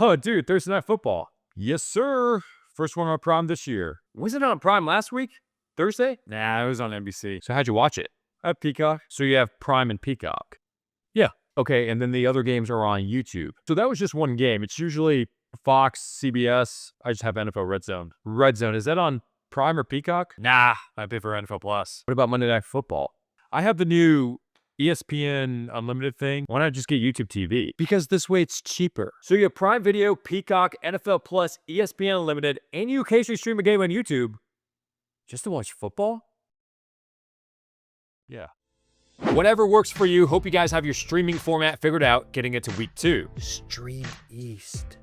Oh, dude, Thursday Night Football. Yes, sir. First one on Prime this year. Was it on Prime last week? Thursday? Nah, it was on NBC. So how'd you watch it? At Peacock. So you have Prime and Peacock. Yeah. Okay, and then the other games are on YouTube. So that was just one game. It's usually Fox, CBS. I just have NFL Red Zone. Red Zone, is that on Prime or Peacock? Nah, I pay for NFL Plus. What about Monday Night Football? I have the new ESPN Unlimited thing. Why not just get YouTube TV? Because this way it's cheaper. So you have Prime Video, Peacock, NFL Plus, ESPN Unlimited, and you occasionally stream a game on YouTube just to watch football? Yeah. Whatever works for you. Hope you guys have your streaming format figured out getting into week 2. Stream East.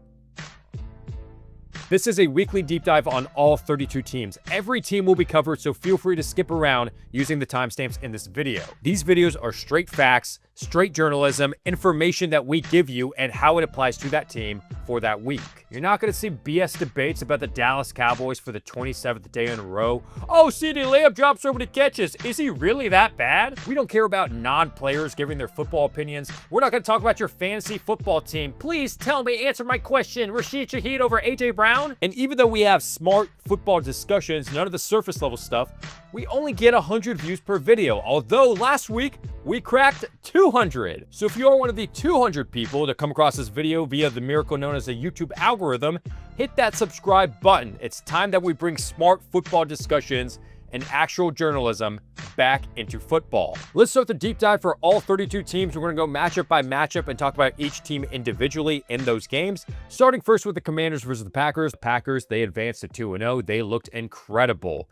This is a weekly deep dive on all 32 teams. Every team will be covered, so feel free to skip around using the timestamps in this video. These videos are straight facts, straight journalism, information that we give you and how it applies to that team for that week. You're not going to see BS debates about the Dallas Cowboys for the 27th day in a row. Oh, CeeDee Lamb drops so many catches. Is he really that bad? We don't care about non-players giving their football opinions. We're not going to talk about your fantasy football team. Please tell me, answer my question. Rashid Shaheed over AJ Brown? And even though we have smart football discussions, none of the surface level stuff, we only get 100 views per video. Although last week, we cracked 200. So if you are one of the 200 people to come across this video via the miracle known as a YouTube algorithm, hit that subscribe button. It's time that we bring smart football discussions and actual journalism back into football. Let's start the deep dive for all 32 teams. We're going to go matchup by matchup and talk about each team individually in those games. Starting first with the Commanders versus the Packers. The Packers, they advanced to 2-0. They looked incredible.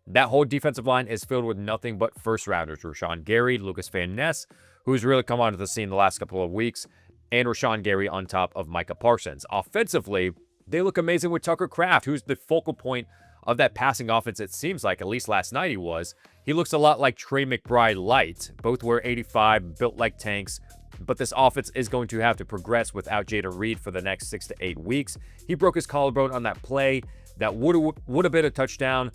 That whole defensive line is filled with nothing but first-rounders. Rashawn Gary, Lucas Van Ness, who's really come onto the scene the last couple of weeks, and Rashawn Gary on top of Micah Parsons. Offensively, they look amazing with Tucker Kraft, who's the focal point of that passing offense, it seems like. At least last night he was. He looks a lot like Trey McBride light. Both were 85, built like tanks. But this offense is going to have to progress without Jada Reed for the next 6 to 8 weeks. He broke his collarbone on that play. That would have been a touchdown.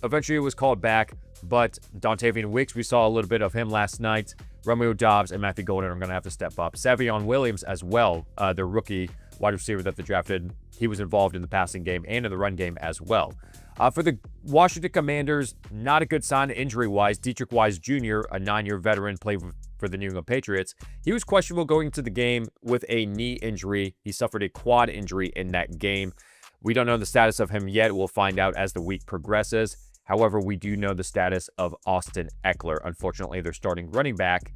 Eventually, it was called back, but Dontavian Wicks, we saw a little bit of him last night. Romeo Doubs and Matthew Golden are going to have to step up. Savion Williams as well, the rookie wide receiver that they drafted. He was involved in the passing game and in the run game as well. For the Washington Commanders, not a good sign injury-wise. Dietrich Wise Jr., a 9-year veteran, played for the New England Patriots. He was questionable going into the game with a knee injury. He suffered a quad injury in that game. We don't know the status of him yet. We'll find out as the week progresses. However, we do know the status of Austin Eckler. Unfortunately, their starting running back,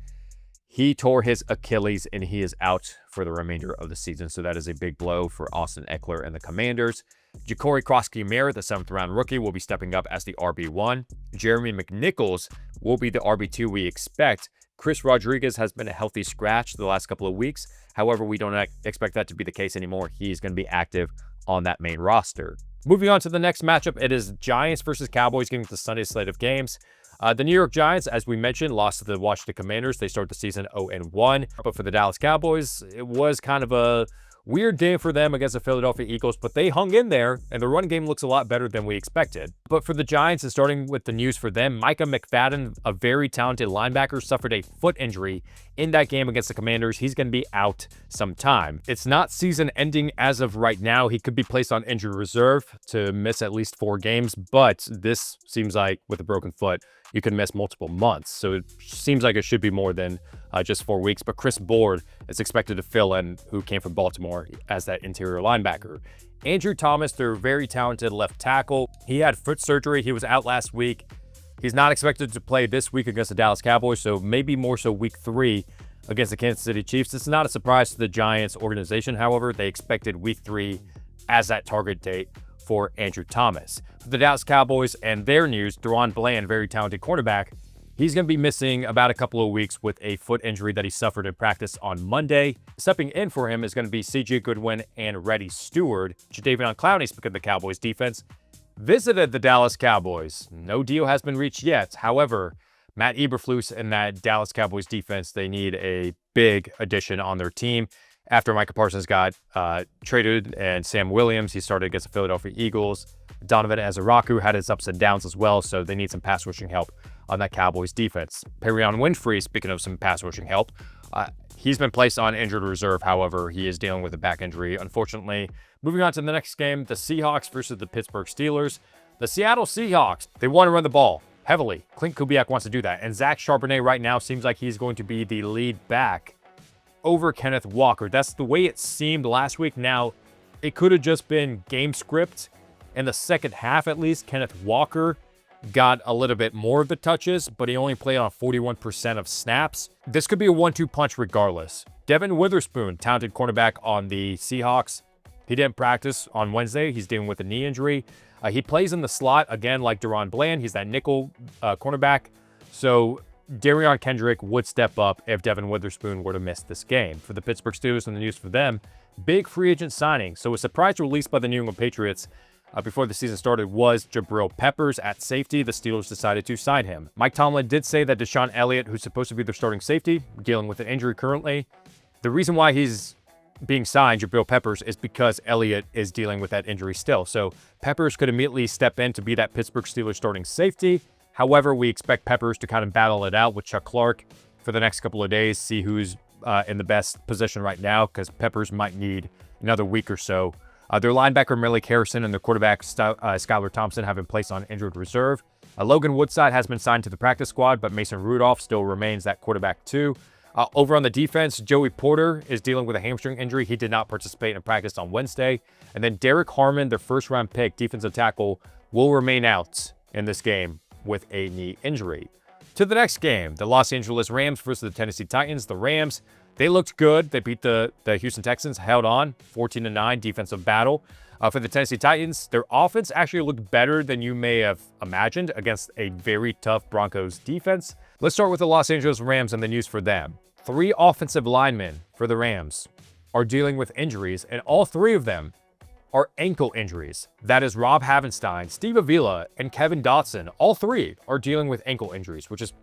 he tore his Achilles and he is out for the remainder of the season. So that is a big blow for Austin Eckler and the Commanders. Ja'Cory Cross-Keymare, the 7th-round rookie, will be stepping up as the RB1. Jeremy McNichols will be the RB2 we expect. Chris Rodriguez has been a healthy scratch the last couple of weeks. However, we don't expect that to be the case anymore. He's going to be active on that main roster. Moving on to the next matchup, it is Giants versus Cowboys getting the Sunday slate of games. The New York Giants, as we mentioned, lost to the Washington Commanders. They start the season 0-1. But for the Dallas Cowboys, it was kind of a weird game for them against the Philadelphia Eagles, but they hung in there, and the run game looks a lot better than we expected. But for the Giants, and starting with the news for them, Micah McFadden, a very talented linebacker, suffered a foot injury in that game against the Commanders. He's going to be out some time. It's not season ending as of right now. He could be placed on injury reserve to miss at least 4 games, but this seems like with a broken foot, you can miss multiple months. So it seems like it should be more than just 4 weeks. But Chris Board is expected to fill in, who came from Baltimore as that interior linebacker. Andrew Thomas, their very talented left tackle. He had foot surgery. He was out last week. He's not expected to play this week against the Dallas Cowboys, so maybe more so week 3 against the Kansas City Chiefs. It's not a surprise to the Giants organization. However, they expected week 3 as that target date for Andrew Thomas. For the Dallas Cowboys and their news, Deron Bland, very talented cornerback, he's going to be missing about a couple of weeks with a foot injury that he suffered in practice on Monday. Stepping in for him is going to be C.J. Goodwin and Reddy Stewart. Jadeveon Clowney, speaking of the Cowboys defense, visited the Dallas Cowboys. No deal has been reached yet. However, Matt Eberflus and that Dallas Cowboys defense, they need a big addition on their team. After Micah Parsons got traded and Sam Williams, he started against the Philadelphia Eagles. Donovan Azaraku had his ups and downs as well, so they need some pass rushing help on that Cowboys defense. Perion Winfrey, speaking of some pass rushing help, He's been placed on injured reserve. However, he is dealing with a back injury, unfortunately. Moving on to the next game, the Seahawks versus the Pittsburgh Steelers. The Seattle Seahawks, they want to run the ball heavily. Clint Kubiak wants to do that. And Zach Charbonnet right now seems like he's going to be the lead back over Kenneth Walker. That's the way it seemed last week. Now, it could have just been game script. In the second half, at least, Kenneth Walker got a little bit more of the touches, but he only played on 41% of snaps. This could be a 1-2 punch regardless. Devin Witherspoon, talented cornerback on the Seahawks. He didn't practice on Wednesday. He's dealing with a knee injury. He plays in the slot, again, like Deron Bland. He's that nickel cornerback. So Darion Kendrick would step up if Devin Witherspoon were to miss this game. For the Pittsburgh Steelers and the news for them, big free agent signing. So a surprise release by the New England Patriots before the season started was Jabril Peppers at safety. The Steelers decided to sign him. Mike Tomlin did say that Deshaun Elliott, who's supposed to be their starting safety, dealing with an injury currently. The reason why he's being signed, Jabril Peppers, is because Elliott is dealing with that injury still. So Peppers could immediately step in to be that Pittsburgh Steelers starting safety. However, we expect Peppers to kind of battle it out with Chuck Clark for the next couple of days, see who's in the best position right now, because Peppers might need another week or so. Their linebacker, Malik Harrison, and their quarterback, Skylar Thompson, have been placed on injured reserve. Logan Woodside has been signed to the practice squad, but Mason Rudolph still remains that quarterback too. Over on the defense, Joey Porter is dealing with a hamstring injury. He did not participate in practice on Wednesday. And then Derek Harmon, their first-round pick, defensive tackle, will remain out in this game with a knee injury. To the next game, the Los Angeles Rams versus the Tennessee Titans. The Rams, they looked good. They beat the Houston Texans, held on, 14-9 defensive battle. For the Tennessee Titans, their offense actually looked better than you may have imagined against a very tough Broncos defense. Let's start with the Los Angeles Rams and the news for them. 3 offensive linemen for the Rams are dealing with injuries, and all 3 of them are ankle injuries. That is Rob Havenstein, Steve Avila, and Kevin Dotson. All 3 are dealing with ankle injuries, which is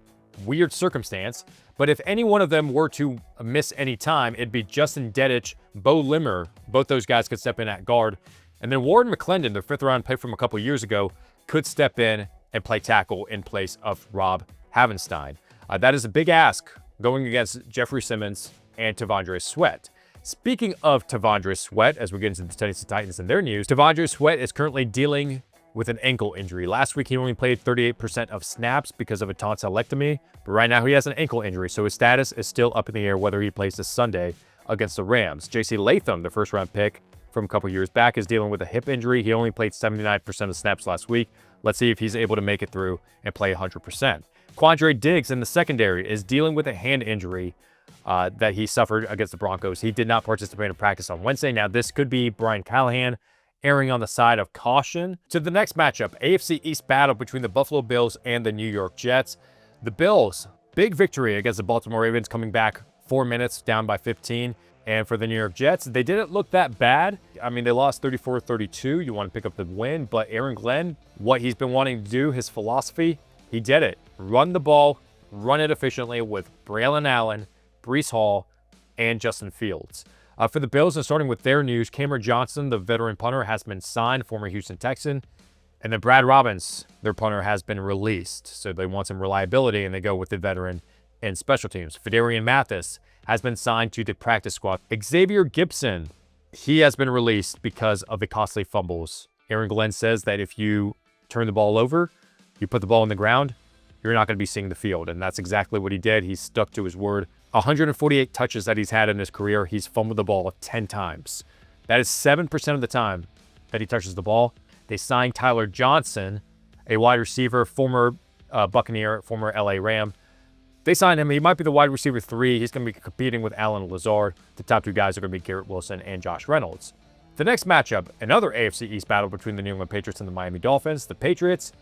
weird circumstance. But if any one of them were to miss any time, it'd be Justin Dedich, Bo Limmer. Both those guys could step in at guard. And then Warren McClendon, their 5th-round pick from a couple years ago, could step in and play tackle in place of Rob Havenstein. That is a big ask going against Jeffrey Simmons and T'Vondre Sweat. Speaking of T'Vondre Sweat, as we get into the Tennessee Titans and their news, T'Vondre Sweat is currently dealing with an ankle injury. Last week, he only played 38% of snaps because of a tonsillectomy, but right now he has an ankle injury, so his status is still up in the air whether he plays this Sunday against the Rams. J.C. Latham, the first-round pick from a couple years back, is dealing with a hip injury. He only played 79% of snaps last week. Let's see if he's able to make it through and play 100%. Quandre Diggs in the secondary is dealing with a hand injury that he suffered against the Broncos. He did not participate in practice on Wednesday. Now, this could be Brian Callahan erring on the side of caution. To the next matchup, AFC East battle between the Buffalo Bills and the New York Jets. The Bills, big victory against the Baltimore Ravens, coming back 4 minutes down by 15. And for the New York Jets, they didn't look that bad. I mean, they lost 34-32. You want to pick up the win, but Aaron Glenn, what he's been wanting to do, his philosophy, he did it. Run the ball, run it efficiently with Braylon Allen, Breece Hall, and Justin Fields. For the Bills, and starting with their news, Cameron Johnson, the veteran punter, has been signed, former Houston Texan. And then Brad Robbins, their punter, has been released. So they want some reliability, and they go with the veteran in special teams. Fedarian Mathis has been signed to the practice squad. Xavier Gibson, he has been released because of the costly fumbles. Aaron Glenn says that if you turn the ball over, you put the ball on the ground, you're not going to be seeing the field. And that's exactly what he did. He stuck to his word. 148 touches that he's had in his career, he's fumbled the ball 10 times. That is 7% of the time that he touches the ball. They signed Tyler Johnson, a wide receiver, former Buccaneer, former LA Ram. They signed him. He might be the wide receiver 3. He's going to be competing with Alan Lazard. The top 2 guys are going to be Garrett Wilson and Josh Reynolds. The next matchup, another AFC East battle between the New England Patriots and the Miami Dolphins. The Patriots,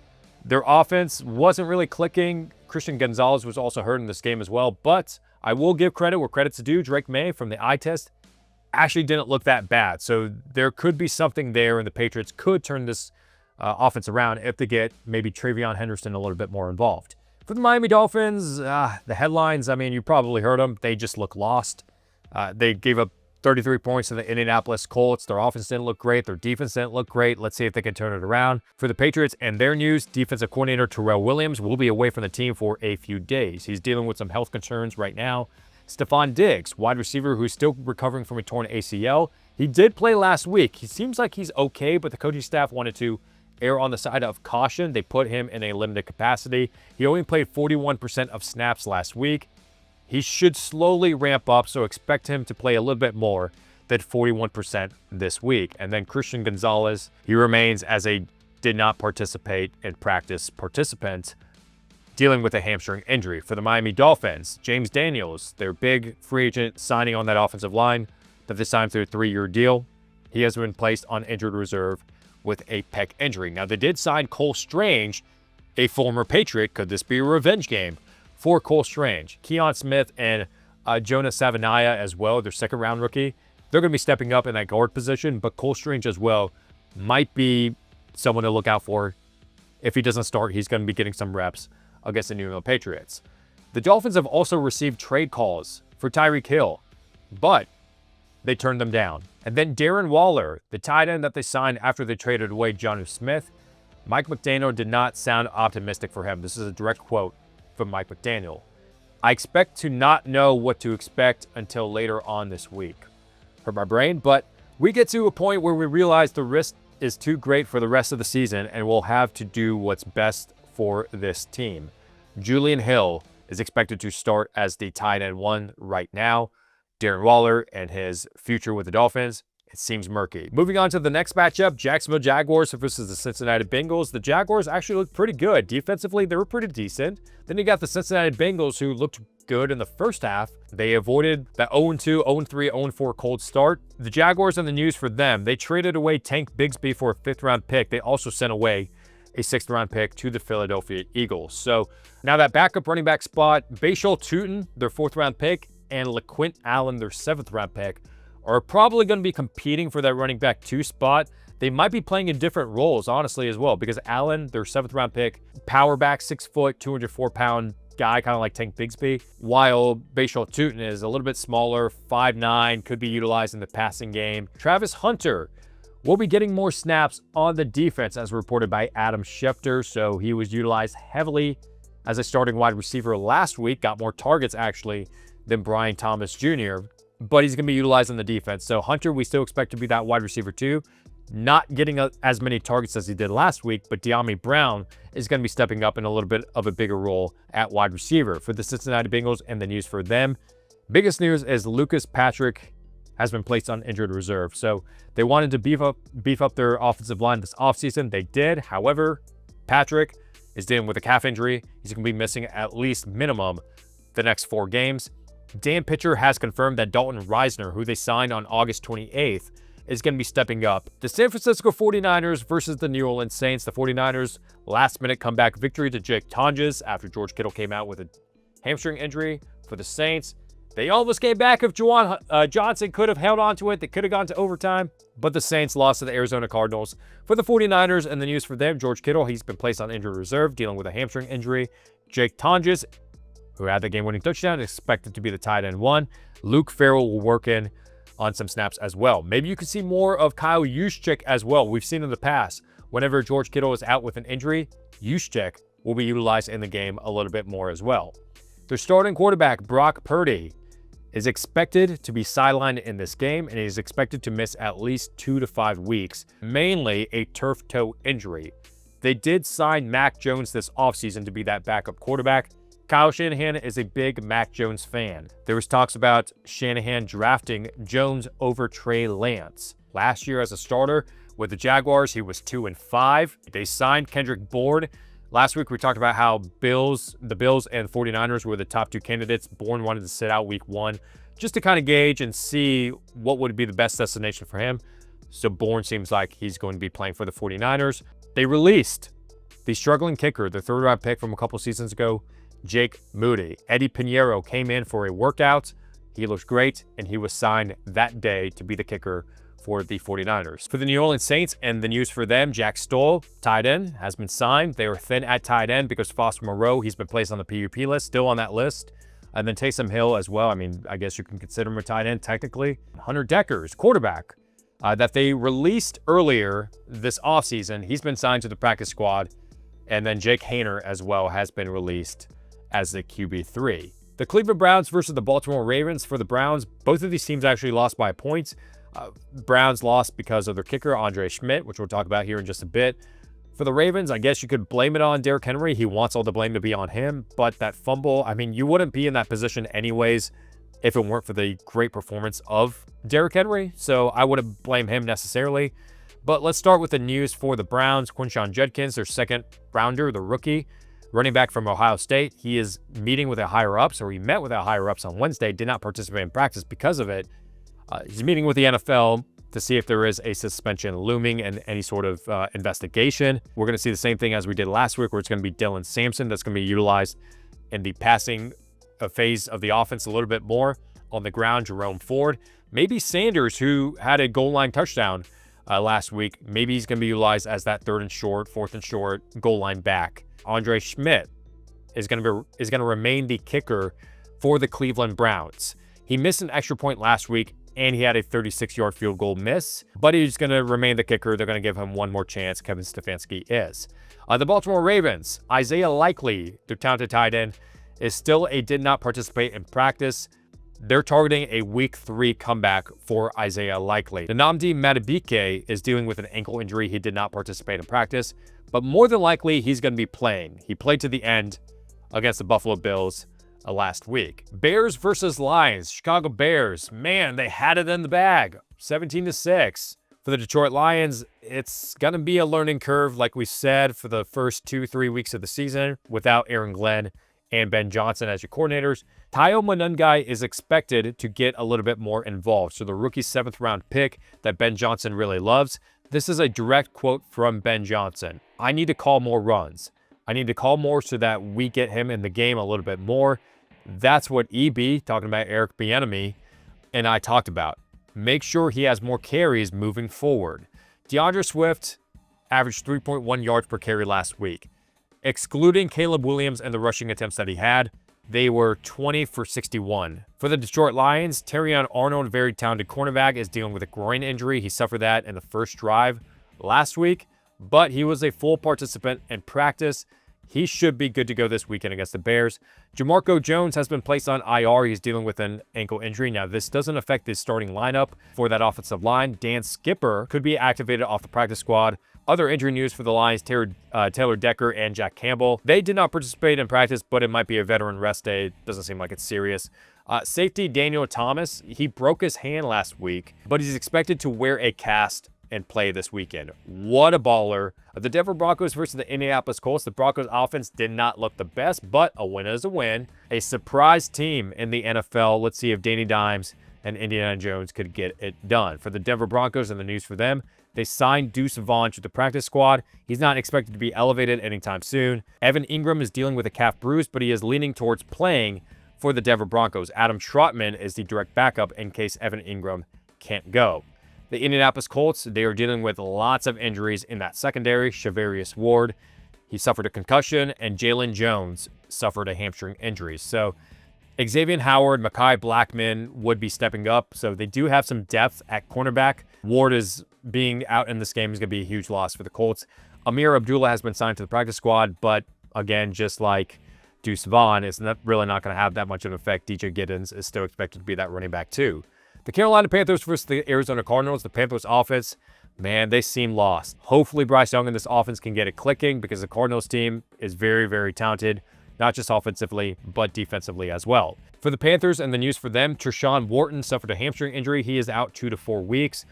their offense wasn't really clicking. Christian Gonzalez was also hurt in this game as well, but I will give credit where credit's due. Drake May from the eye test actually didn't look that bad. So there could be something there, and the Patriots could turn this offense around if they get maybe Travion Henderson a little bit more involved. For the Miami Dolphins, the headlines, I mean, you probably heard them. They just look lost. They gave up 33 points to the Indianapolis Colts. Their offense didn't look great. Their defense didn't look great. Let's see if they can turn it around. For the Patriots and their news, defensive coordinator Terrell Williams will be away from the team for a few days. He's dealing with some health concerns right now. Stephon Diggs, wide receiver who's still recovering from a torn ACL. He did play last week. He seems like he's okay, but the coaching staff wanted to err on the side of caution. They put him in a limited capacity. He only played 41% of snaps last week. He should slowly ramp up, so expect him to play a little bit more than 41% this week. And then Christian Gonzalez, he remains as a did not participate in practice participant, dealing with a hamstring injury. For the Miami Dolphins, James Daniels, their big free agent signing on that offensive line that they signed through a 3-year deal. He has been placed on injured reserve with a pec injury. Now, they did sign Cole Strange, a former Patriot. Could this be a revenge game for Cole Strange? Keon Smith and Jonah Savanaya as well, their second-round rookie. They're going to be stepping up in that guard position, but Cole Strange as well might be someone to look out for. If he doesn't start, he's going to be getting some reps against the New England Patriots. The Dolphins have also received trade calls for Tyreek Hill, but they turned them down. And then Darren Waller, the tight end that they signed after they traded away Jonnu Smith, Mike McDaniel did not sound optimistic for him. This is a direct quote from Mike McDaniel. I expect to not know what to expect until later on this week. Hurt my brain, but we get to a point where we realize the risk is too great for the rest of the season, and we'll have to do what's best for this team. Julian Hill is expected to start as the tight end 1 right now. Darren Waller and his future with the Dolphins, it seems murky. Moving on to the next matchup, Jacksonville Jaguars versus the Cincinnati Bengals. The Jaguars actually looked pretty good. Defensively, they were pretty decent. Then you got the Cincinnati Bengals, who looked good in the first half. They avoided that 0-2, 0-3, 0-4 cold start. The Jaguars and the news for them, they traded away Tank Bigsby for a 5th-round pick. They also sent away a 6th-round pick to the Philadelphia Eagles. So now that backup running back spot, Bashal Tutin, their 4th-round pick, and LaQuint Allen, their 7th-round pick, are probably going to be competing for that running back 2 spot. They might be playing in different roles, honestly, as well, because Allen, their 7th-round pick, power back, 6 foot, 204-pound guy, kind of like Tank Bigsby, while Bashal Tutin is a little bit smaller, 5'9", could be utilized in the passing game. Travis Hunter will be getting more snaps on the defense, as reported by Adam Schefter, so he was utilized heavily as a starting wide receiver last week, got more targets, actually, than Brian Thomas Jr., but he's going to be utilized in the defense. So Hunter, we still expect to be that wide receiver too. Not getting as many targets as he did last week, but De'Ami Brown is going to be stepping up in a little bit of a bigger role at wide receiver for the Cincinnati Bengals. And the news for them, biggest news is Lucas Patrick has been placed on injured reserve. So they wanted to beef up their offensive line this offseason. They did. However, Patrick is dealing with a calf injury. He's going to be missing at least minimum the next 4 games. Dan Pitcher has confirmed that Dalton Reisner, who they signed on August 28th, is going to be stepping up. The San Francisco 49ers versus the New Orleans Saints. The 49ers last-minute comeback victory to Jake Tonjes after George Kittle came out with a hamstring injury. For the Saints, they almost came back. If Juwan Johnson could have held on to it, they could have gone to overtime, but the Saints lost to the Arizona Cardinals. For the 49ers, and the news for them, George Kittle, he's been placed on injured reserve, dealing with a hamstring injury. Jake Tonjes, who had the game-winning touchdown, is expected to be the tight end 1. Luke Farrell will work in on some snaps as well. Maybe you could see more of Kyle Juszczyk as well. We've seen in the past, whenever George Kittle is out with an injury, Juszczyk will be utilized in the game a little bit more as well. Their starting quarterback, Brock Purdy, is expected to be sidelined in this game, and he is expected to miss at least 2 to 5 weeks, mainly a turf toe injury. They did sign Mac Jones this offseason to be that backup quarterback. Kyle Shanahan is a big Mac Jones fan. There was talks about Shanahan drafting Jones over Trey Lance. Last year as a starter with the Jaguars, he was 2-5. They signed Kendrick Bourne. Last week we talked about how the Bills and 49ers were the top 2 candidates. Bourne wanted to sit out week 1 just to kind of gauge and see what would be the best destination for him. So Bourne seems like he's going to be playing for the 49ers. They released the struggling kicker, the 3rd-round pick from a couple seasons ago, Jake Moody. Eddie Pinheiro came in for a workout. He looked great, and he was signed that day to be the kicker for the 49ers. For the New Orleans Saints, and the news for them, Jack Stoll, tight end, has been signed. They were thin at tight end because Foster Moreau, he's been placed on the PUP list, still on that list. And then Taysom Hill as well. I mean, I guess you can consider him a tight end technically. Hunter Deckers, quarterback, that they released earlier this offseason. He's been signed to the practice squad. And then Jake Haener as well has been released as the QB3. The Cleveland Browns versus the Baltimore Ravens. For the Browns, both of these teams actually lost by points. Browns lost because of their kicker, Andre Schmidt, which we'll talk about here in just a bit. For the Ravens, I guess you could blame it on Derrick Henry. He wants all the blame to be on him, but that fumble, I mean, you wouldn't be in that position anyways if it weren't for the great performance of Derrick Henry, so I wouldn't blame him necessarily. But let's start with the news for the Browns. Quinshon Judkins, their second rounder, the rookie, running back from Ohio State. He is meeting with a higher-ups, or he met with a higher-ups on Wednesday, did not participate in practice because of it. He's meeting with the NFL to see if there is a suspension looming and any sort of investigation. We're going to see the same thing as we did last week, where it's going to be Dylan Sampson that's going to be utilized in the passing phase of the offense a little bit more. On the ground, Jerome Ford. Maybe Sanders, who had a goal line touchdown last week. Maybe he's going to be utilized as that third and short, fourth and short goal line back. Andre Schmidt is going to remain the kicker for the Cleveland Browns. He missed an extra point last week, and he had a 36-yard field goal miss, but he's going to remain the kicker. They're going to give him one more chance. Kevin Stefanski is. The Baltimore Ravens, Isaiah Likely, their talented tight end, is still did not participate in practice. They're targeting a week 3 comeback for Isaiah Likely. Nnamdi Madubuike is dealing with an ankle injury. He did not participate in practice, but more than likely, he's going to be playing. He played to the end against the Buffalo Bills last week. Bears versus Lions. Chicago Bears, man, they had it in the bag, 17-6. For the Detroit Lions, it's going to be a learning curve, like we said, for the first 2-3 weeks of the season without Aaron Glenn and Ben Johnson as your coordinators. Tayo Monungai is expected to get a little bit more involved. So the rookie 7th round pick that Ben Johnson really loves. This is a direct quote from Ben Johnson. I need to call more runs. I need to call more so that we get him in the game a little bit more. That's what EB, talking about Eric Bieniemy, and I talked about. Make sure he has more carries moving forward. DeAndre Swift averaged 3.1 yards per carry last week. Excluding Caleb Williams and the rushing attempts that he had, they were 20 for 61. For the Detroit Lions, Terrion Arnold, very talented cornerback, is dealing with a groin injury. He suffered that in the first drive last week, but he was a full participant in practice. He should be good to go this weekend against the Bears. Jamarco Jones has been placed on IR. He's dealing with an ankle injury. Now, this doesn't affect his starting lineup for that offensive line. Dan Skipper could be activated off the practice squad. Other injury news for the Lions, Taylor Decker and Jack Campbell. They did not participate in practice, but it might be a veteran rest day. Doesn't seem like it's serious. Safety Daniel Thomas, he broke his hand last week, but he's expected to wear a cast and play this weekend. What a baller. The Denver Broncos versus the Indianapolis Colts. The Broncos offense did not look the best, but a win is a win. A surprise team in the NFL. Let's see if Danny Dimes and Indiana Jones could get it done. For the Denver Broncos, and the news for them, they signed Deuce Vaughn to the practice squad. He's not expected to be elevated anytime soon. Evan Ingram is dealing with a calf bruise, but he is leaning towards playing for the Denver Broncos. Adam Trotman is the direct backup in case Evan Ingram can't go. The Indianapolis Colts, they are dealing with lots of injuries in that secondary. Shavarius Ward, he suffered a concussion, and Jalen Jones suffered a hamstring injury. So Xavier Howard, Mekhi Blackman would be stepping up. So they do have some depth at cornerback. Ward is being out in this game is going to be a huge loss for the Colts. Amir Abdullah has been signed to the practice squad, but again, just like Deuce Vaughn, it's really not going to have that much of an effect. DJ Giddens is still expected to be that running back too. The Carolina Panthers versus the Arizona Cardinals. The Panthers offense, man, they seem lost. Hopefully Bryce Young and this offense can get it clicking because the Cardinals team is very, very talented, not just offensively, but defensively as well. For the Panthers and the news for them, Tershawn Wharton suffered a hamstring injury. He is out 2 to 4 weeks.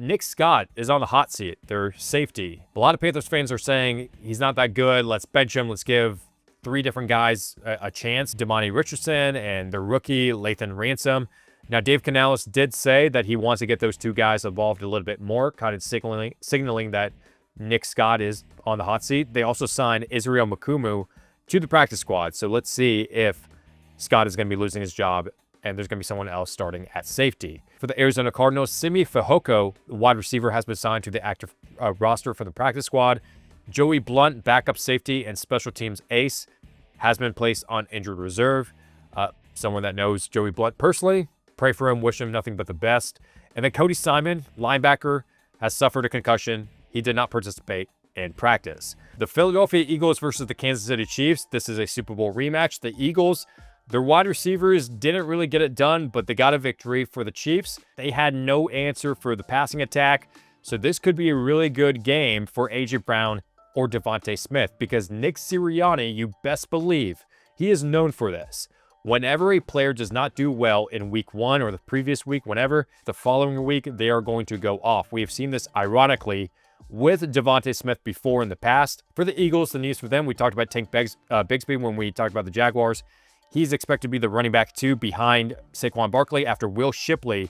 Nick Scott is on the hot seat, their safety. A lot of Panthers fans are saying he's not that good. Let's bench him. Let's give 3 different guys a chance. Damani Richardson and the rookie Lathan Ransom. Now, Dave Canales did say that he wants to get those 2 guys involved a little bit more, kind of signaling that Nick Scott is on the hot seat. They also signed Israel Mukumu to the practice squad. So let's see if Scott is going to be losing his job and there's going to be someone else starting at safety. For the Arizona Cardinals, Simi Fehoko, wide receiver, has been signed to the active roster for the practice squad. Joey Blunt, backup safety and special teams ace, has been placed on injured reserve. Someone that knows Joey Blunt personally, pray for him, wish him nothing but the best. And then Cody Simon, linebacker, has suffered a concussion. He did not participate in practice. The Philadelphia Eagles versus the Kansas City Chiefs. This is a Super Bowl rematch. The Eagles, Their wide receivers didn't really get it done, but they got a victory for the Chiefs. They had no answer for the passing attack, so this could be a really good game for A.J. Brown or Devontae Smith, because Nick Sirianni, you best believe, he is known for this. Whenever a player does not do well in week 1 or the previous week, whenever, the following week, they are going to go off. We have seen this, ironically, with Devontae Smith before in the past. For the Eagles, the news for them, we talked about Tank Bigsby when we talked about the Jaguars. He's expected to be the running back 2 behind Saquon Barkley after Will Shipley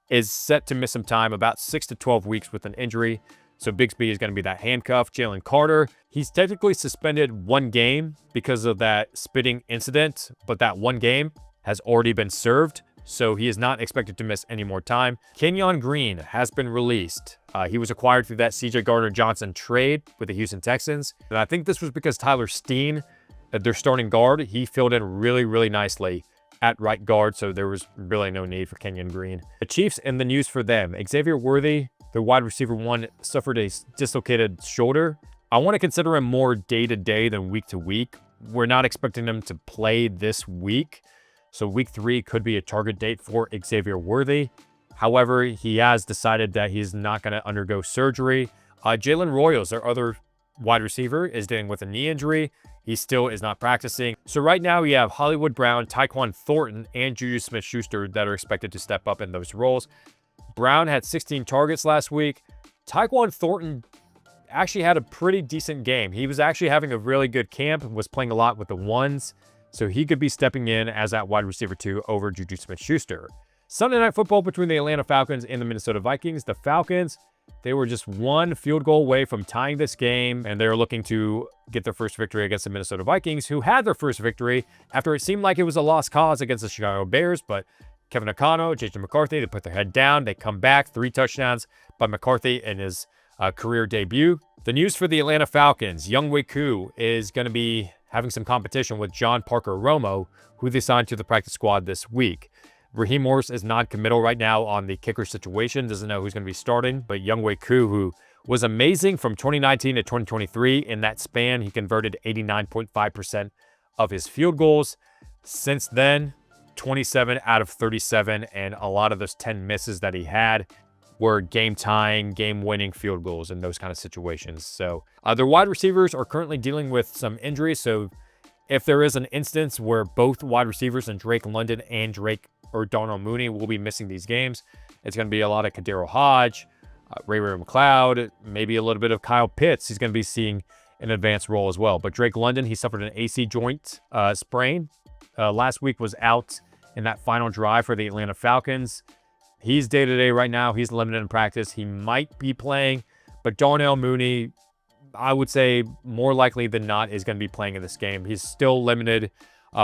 is set to miss some time, about 6 to 12 weeks with an injury. So Bigsby is going to be that handcuff. Jalen Carter, he's technically suspended 1 game because of that spitting incident, but that 1 game has already been served, so he is not expected to miss any more time. Kenyon Green has been released. He was acquired through that C.J. Gardner-Johnson trade with the Houston Texans. And I think this was because Tyler Steen, their starting guard, he filled in really, really nicely at right guard, so there was really no need for Kenyon Green. The Chiefs, and the news for them, Xavier Worthy, the wide receiver 1, suffered a dislocated shoulder. I want to consider him more day-to-day than week-to-week. We're not expecting him to play this week, so week 3 could be a target date for Xavier Worthy. However, he has decided that he's not going to undergo surgery. Jalen Royals, their other wide receiver, is dealing with a knee injury. He still is not practicing. So right now we have Hollywood Brown, Tyquan Thornton, and Juju Smith-Schuster that are expected to step up in those roles. Brown had 16 targets last week. Tyquan Thornton actually had a pretty decent game. He was actually having a really good camp and was playing a lot with the ones, so he could be stepping in as that wide receiver 2 over Juju Smith-Schuster. Sunday Night Football between the Atlanta Falcons and the Minnesota Vikings. The Falcons, they were just 1 field goal away from tying this game, and they're looking to get their first victory against the Minnesota Vikings, who had their first victory after it seemed like it was a lost cause against the Chicago Bears. But Kevin O'Connell, J.J. McCarthy, they put their head down. They come back, 3 touchdowns by McCarthy in his career debut. The news for the Atlanta Falcons, Younghoe Koo is going to be having some competition with John Parker Romo, who they signed to the practice squad this week. Raheem Morris is non-committal right now on the kicker situation, doesn't know who's going to be starting, but Younghoe Koo, who was amazing from 2019 to 2023. In that span, he converted 89.5% of his field goals. Since then, 27 out of 37, and a lot of those 10 misses that he had were game-tying, game-winning field goals in those kind of situations. So their wide receivers are currently dealing with some injuries, so if there is an instance where both wide receivers and Drake London and Darnell Mooney will be missing these games, it's going to be a lot of Kadero Hodge, Ray McLeod, maybe a little bit of Kyle Pitts. He's going to be seeing an advanced role as well. But Drake London, he suffered an AC joint sprain. Last week was out in that final drive for the Atlanta Falcons. He's day-to-day right now. He's limited in practice. He might be playing, but Darnell Mooney, I would say more likely than not, is going to be playing in this game. He's still limited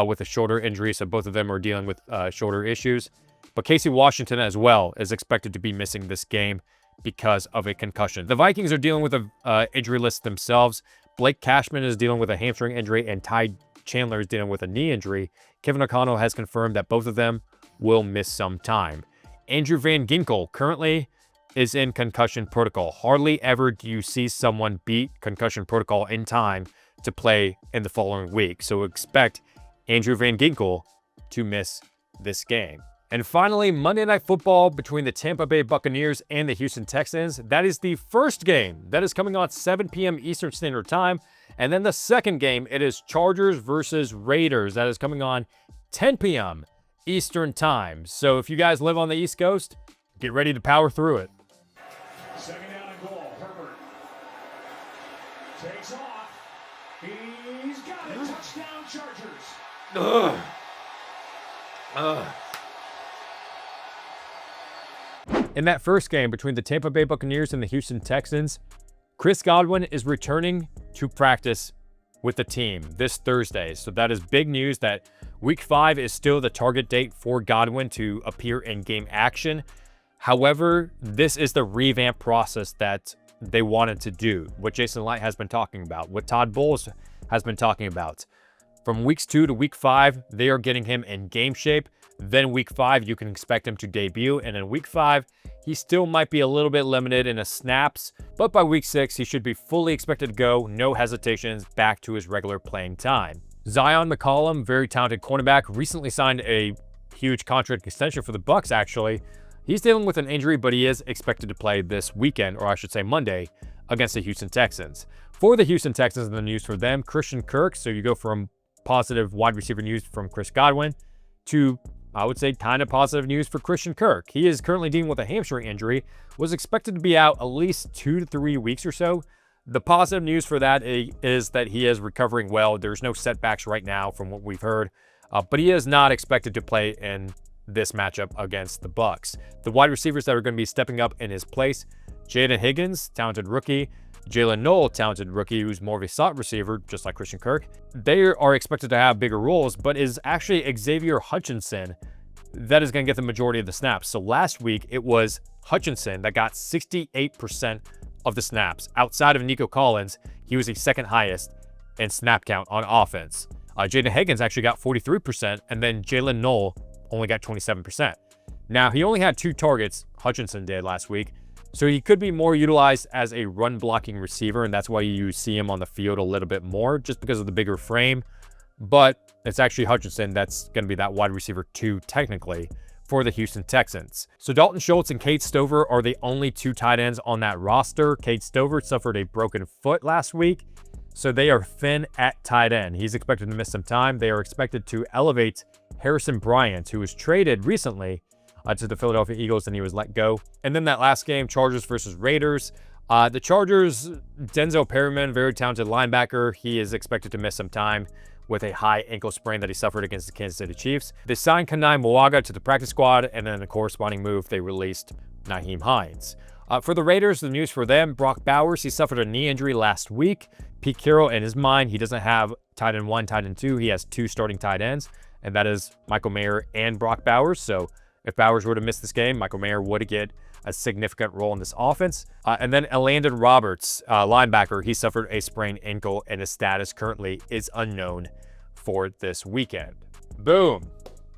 with a shoulder injury, so both of them are dealing with shoulder issues. But Casey Washington as well is expected to be missing this game because of a concussion. The Vikings are dealing with an injury list themselves. Blake Cashman is dealing with a hamstring injury, and Ty Chandler is dealing with a knee injury. Kevin O'Connell has confirmed that both of them will miss some time. Andrew Van Ginkel currently is in concussion protocol. Hardly ever do you see someone beat concussion protocol in time to play in the following week. So expect Andrew Van Ginkel to miss this game. And finally, Monday Night Football between the Tampa Bay Buccaneers and the Houston Texans. That is the first game that is coming on 7 p.m. Eastern Standard Time. And then the second game, it is Chargers versus Raiders. That is coming on 10 p.m. Eastern Time. So if you guys live on the East Coast, get ready to power through it. Second down and goal. Herbert takes off. He's got it. Touchdown, Chargers. In that first game between the Tampa Bay Buccaneers and the Houston Texans, Chris Godwin is returning to practice with the team this Thursday. So that is big news that Week 5 is still the target date for Godwin to appear in game action. However, this is the revamp process that they wanted to do, what Jason Light has been talking about, what Todd Bowles has been talking about. From weeks 2 to week 5, they are getting him in game shape. Then week 5, you can expect him to debut. And in week 5, he still might be a little bit limited in his snaps. But by week 6, he should be fully expected to go, no hesitations, back to his regular playing time. Zion McCollum, very talented cornerback, recently signed a huge contract extension for the Bucs, actually. He's dealing with an injury, but he is expected to play this weekend, or I should say Monday, against the Houston Texans. For the Houston Texans, the news for them, Christian Kirk. So you go from positive wide receiver news from Chris Godwin to, I would say, kind of positive news for Christian Kirk. He is currently dealing with a hamstring injury, was expected to be out at least 2 to 3 weeks or so. The positive news for that is that he is recovering well. There's no setbacks right now from what we've heard, but he is not expected to play in this matchup against the Bucs. The wide receivers that are going to be stepping up in his place, Jaden Higgins, talented rookie, Jalen Noel, talented rookie, who's more of a slot receiver, just like Christian Kirk. They are expected to have bigger roles, but is actually Xavier Hutchinson that is going to get the majority of the snaps. So last week, it was Hutchinson that got 68% of the snaps. Outside of Nico Collins, he was the second highest in snap count on offense. Jaden Higgins actually got 43%, and then Jalen Noel only got 27%. Now, he only had 2 targets, Hutchinson did last week, so he could be more utilized as a run-blocking receiver, and that's why you see him on the field a little bit more, just because of the bigger frame. But it's actually Hutchinson that's going to be that wide receiver 2, technically, for the Houston Texans. So Dalton Schultz and Cade Stover are the only 2 tight ends on that roster. Cade Stover suffered a broken foot last week, so they are thin at tight end. He's expected to miss some time. They are expected to elevate Harrison Bryant, who was traded recently to the Philadelphia Eagles, and he was let go. And then that last game, Chargers versus Raiders. The Chargers, Denzel Perryman, very talented linebacker. He is expected to miss some time with a high ankle sprain that he suffered against the Kansas City Chiefs. They signed Kanai Mwaga to the practice squad, and then in a corresponding move, they released Nyheim Hines. For the Raiders, the news for them, Brock Bowers, he suffered a knee injury last week. Pete Carroll, in his mind, he doesn't have tight end 1, tight end 2. He has 2 starting tight ends, and that is Michael Mayer and Brock Bowers. So if Bowers were to miss this game, Michael Mayer would get a significant role in this offense. And then Elandon Roberts, linebacker, he suffered a sprained ankle, and his status currently is unknown for this weekend. Boom.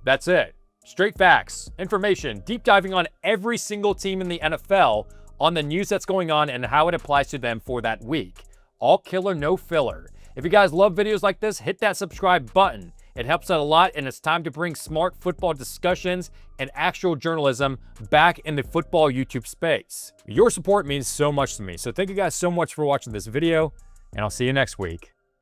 That's it. Straight facts, information, deep diving on every single team in the NFL, on the news that's going on and how it applies to them for that week. All killer, no filler. If you guys love videos like this, hit that subscribe button. It helps out a lot, and it's time to bring smart football discussions and actual journalism back in the football YouTube space. Your support means so much to me, so thank you guys so much for watching this video, and I'll see you next week.